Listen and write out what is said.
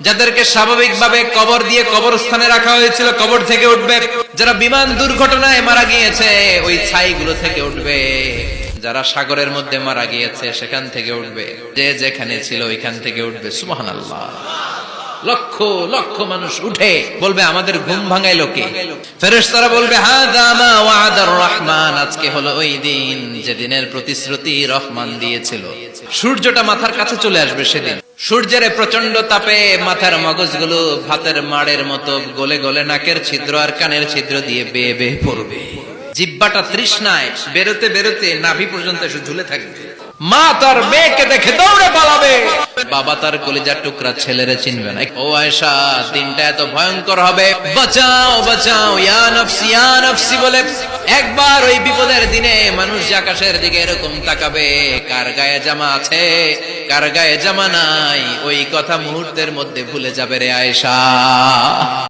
যাদেরকে স্বাভাবিকভাবে কবর দিয়ে কবরস্থানে রাখা হয়েছিল কবর থেকে উঠবে, যারা বিমান দুর্ঘটনায় মারা গিয়েছে ওই ছাইগুলো থেকে উঠবে, যারা সাগরের মধ্যে মারা গিয়েছে সেখান থেকে উঠবে, যে যেখানে ছিল ওইখান থেকে উঠবে। সুবহানাল্লাহ। লক্ষ লক্ষ মানুষ উঠে বলবে আমাদের ঘুম ভাঙাইলো কে? ফেরেশতারা বলবে হাযা মা ওয়া'দার রহমান, আজকে হলো ওই দিন যেদিনের প্রতিশ্রুতি রহমান দিয়েছিল। সূর্যটা মাথার কাছে চলে আসবে সেদিন। সূর্যের প্রচন্ড তাপে মাথার মগজগুলো ভাতের মাড়ের মতো গলে গলে নাকের ছিদ্র আর কানের ছিদ্র দিয়ে বেয়ে বেয়ে পড়বে। জিহ্বাটা তৃষ্ণায় বেরোতে বেরোতে নাভি পর্যন্ত এসে ঝুলে থাকবে। মা তার মেয়েকে দেখে দৌড়ে পালাবে, বাবা তার কলিজার টুকরা ছেলেরে চিনবে না। ও আয়েশা, দিনটা এত ভয়ঙ্কর হবে, বাঁচাও বাঁচাও ইয়া নফসি ইয়া নফসি বলে একবার ওই বিপদের দিনে মানুষ যে আকাশের দিকে এরকম তাকাবে, কার গায়ে জামা আছে কার গায়ে জামা নাই, ওই কথা মুহূর্তের মধ্যে ভুলে যাবে রে আয়েশা।